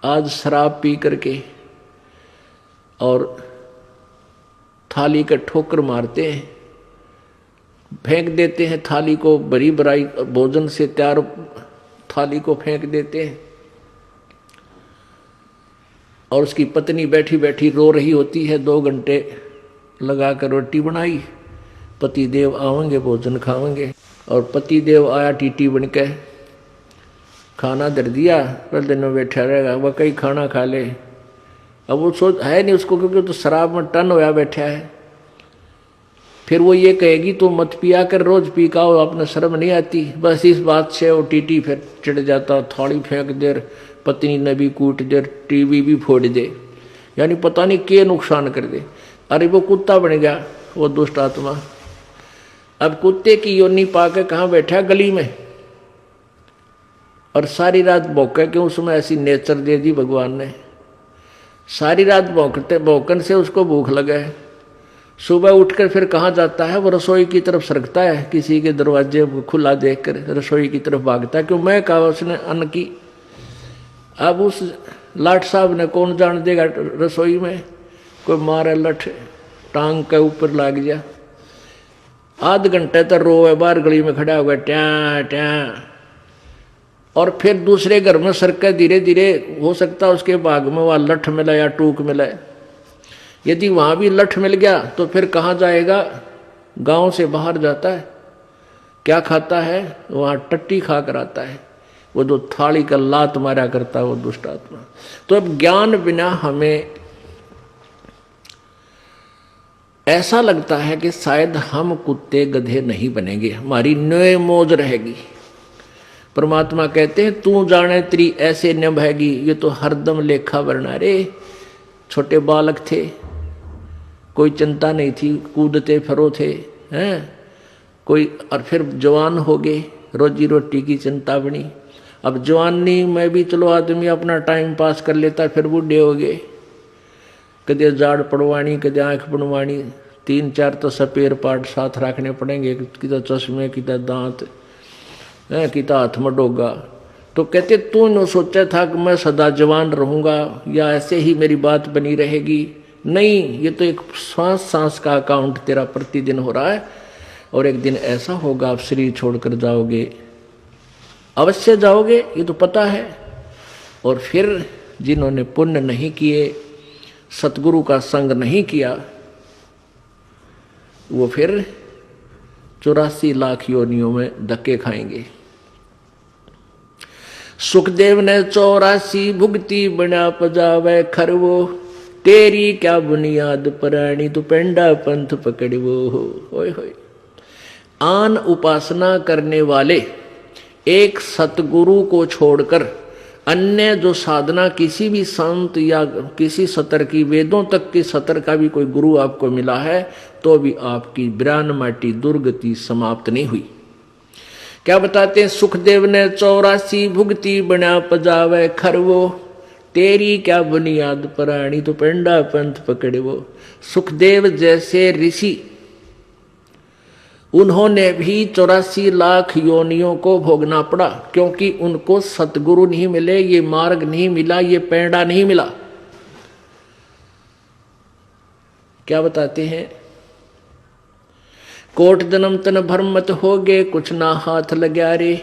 आज शराब पी करके और थाली का ठोकर मारते हैं, फेंक देते हैं थाली को, बड़ी बराई भोजन से तैयार थाली को फेंक देते हैं। और उसकी पत्नी बैठी बैठी रो रही होती है, 2 घंटे लगाकर रोटी बनाई, पति देव आवेंगे भोजन खावेंगे, और पति देव आया टीटी बन के, खाना धर दिया, पहले दिन में बैठा रहेगा, वह कई खाना खा ले। अब वो सोच है नहीं उसको, क्योंकि तो शराब में टन होया बैठा है। फिर वो ये कहेगी तो मत पिया कर, रोज पी का हो, अपने शर्म नहीं आती। बस इस बात से वो टीटी फिर चिढ़ जाता, थाली फेंक दे, पत्नी ने भी कूट दे, टीवी भी फोड़ दे, यानी पता नहीं क्या नुकसान कर दे। अरे वो कुत्ता बन गया वो दुष्ट आत्मा। अब कुत्ते की योनि पाके कहाँ बैठा, गली में, और सारी रात भौंके, क्यों उसमें ऐसी नेचर दे दी भगवान ने। सारी रात भौंकते भौंकन से उसको भूख लगा है। सुबह उठकर फिर कहाँ जाता है, वो रसोई की तरफ सरकता है, किसी के दरवाजे खुला देखकर रसोई की तरफ भागता है, क्यों मैं कहा उसने अन्न की। अब उस लाट साहब ने कौन जान देगा, रसोई में कोई मारे लठ टांग के ऊपर लाग गया। आध घंटे तक रोए, बाहर गली में खड़ा होगा ट्या ट्या, और फिर दूसरे घर में सरके धीरे धीरे, हो सकता है उसके बाग में वह लठ मिला या टूक मिला। यदि वहां भी लठ मिल गया तो फिर कहाँ जाएगा, गांव से बाहर जाता है, क्या खाता है, वहां टट्टी खा कर आता है, वो जो थाली का लात मारा करता है वो दुष्ट आत्मा। तो अब ज्ञान बिना हमें ऐसा लगता है कि शायद हम कुत्ते गधे नहीं बनेंगे, हमारी न्योय मौज रहेगी। परमात्मा कहते हैं तू जाने तेरी ऐसे न बहेगी, ये तो हरदम लेखा वरना रे। छोटे बालक थे, कोई चिंता नहीं थी, कूदते फिरो थे, हैं कोई, और फिर जवान हो गए, रोजी रोटी की चिंता बनी। अब जवानी में भी चलो आदमी अपना टाइम पास कर लेता, फिर बूढ़े हो गए, कदे जाड़ पड़वानी, कदे आँख बनवानी, 3-4 तो सपेर पार्ट साथ रखने पड़ेंगे, किता चश्मे, किता दांत, किता हाथ में डोगा। तो कहते तू न सोचा था कि मैं सदा जवान रहूंगा या ऐसे ही मेरी बात बनी रहेगी। नहीं, ये तो एक सांस सांस का अकाउंट तेरा प्रतिदिन हो रहा है, और एक दिन ऐसा होगा आप शरीर छोड़कर जाओगे, अवश्य जाओगे, ये तो पता है। और फिर जिन्होंने पुण्य नहीं किए, सतगुरु का संग नहीं किया, वो फिर 84 लाख योनियों में धक्के खाएंगे। सुखदेव ने 84 भुगती बना पजावे खरवो, तेरी क्या बुनियाद पराणी तू पेंडा पंथ पकड़वो। होय होय। आन उपासना करने वाले एक सतगुरु को छोड़कर अन्य जो साधना किसी भी संत या किसी सतर की, वेदों तक की सतर का भी कोई गुरु आपको मिला है, तो भी आपकी ब्राह्मणाटी दुर्गति समाप्त नहीं हुई। क्या बताते हैं, सुखदेव ने 84 भुगती बना पजावे खरवो, तेरी क्या बुनियाद पराणी तो पेंडा पंथ पकड़वो। सुखदेव जैसे ऋषि, उन्होंने भी 84 लाख योनियों को भोगना पड़ा, क्योंकि उनको सतगुरु नहीं मिले, ये मार्ग नहीं मिला, ये पेंडा नहीं मिला। क्या बताते हैं, कोट जन्म तन भरमत हो गए, कुछ ना हाथ लग्या रे,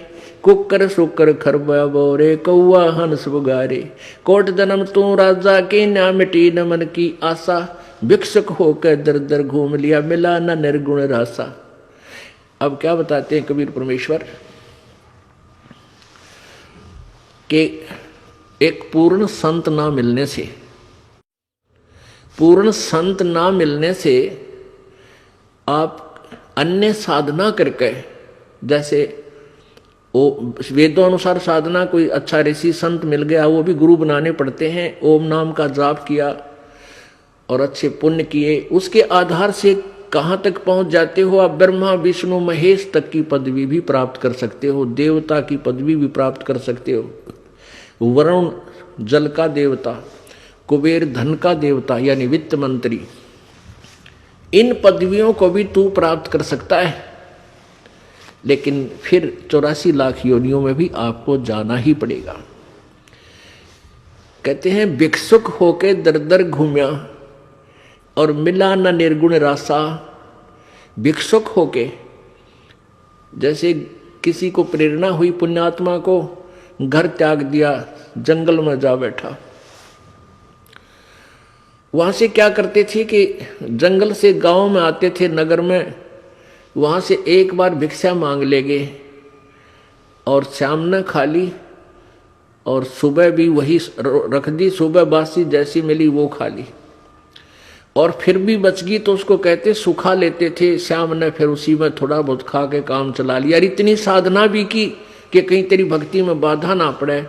कुकर सुकर खरबा बोरे, कौआ हंस बुगारे। कोट जन्म तू राजा की, ना मिटी न मन की आशा, भिक्षुक होकर दर दर घूम लिया, मिला न निर्गुण रासा। अब क्या बताते हैं कबीर परमेश्वर कि एक पूर्ण संत ना मिलने से, पूर्ण संत ना मिलने से आप अन्य साधना करके, जैसे वो वेदों अनुसार साधना, कोई अच्छा ऋषि संत मिल गया, वो भी गुरु बनाने पड़ते हैं, ओम नाम का जाप किया और अच्छे पुण्य किए, उसके आधार से कहाँ तक पहुंच जाते हो आप, ब्रह्मा विष्णु महेश तक की पदवी भी प्राप्त कर सकते हो, देवता की पदवी भी प्राप्त कर सकते हो। वरुण जल का देवता, कुबेर धन का देवता यानी वित्त मंत्री, इन पदवियों को भी तू प्राप्त कर सकता है, लेकिन फिर 84 लाख योनियों में भी आपको जाना ही पड़ेगा। कहते हैं भिक्षुक होके दर दर घूम्या और मिला न निर्गुण रासा। भिक्षुक होके, जैसे किसी को प्रेरणा हुई पुण्यात्मा को, घर त्याग दिया, जंगल में जा बैठा। वहां से क्या करते थे कि जंगल से गांव में आते थे, नगर में, वहां से एक बार भिक्षा मांग लेंगे और शाम न खा ली और सुबह भी वही रख दी, सुबह बासी जैसी मिली वो खा ली, और फिर भी बच गई तो उसको कहते सुखा लेते थे। शाम ने फिर उसी में थोड़ा बहुत खा के काम चला लिया। इतनी साधना भी की कि कहीं तेरी भक्ति में बाधा ना पड़े,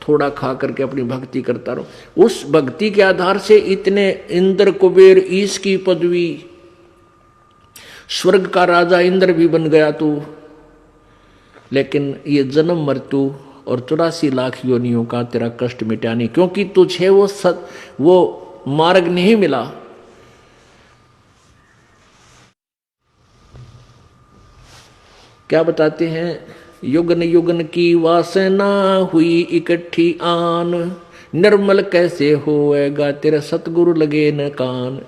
थोड़ा खा करके अपनी भक्ति करता रहो। उस भक्ति के आधार से इतने इंद्र कुबेर ईश की पदवी, स्वर्ग का राजा इंद्र भी बन गया तू। लेकिन ये जन्म मृत्यु और 84 लाख योनियों का तेरा कष्ट मिटा नहीं, क्योंकि तुझे वो मार्ग नहीं मिला। क्या बताते हैं, युगन युगन की वासना हुई इकट्ठी आन, निर्मल कैसे होएगा तेरा सतगुरु लगे न कान।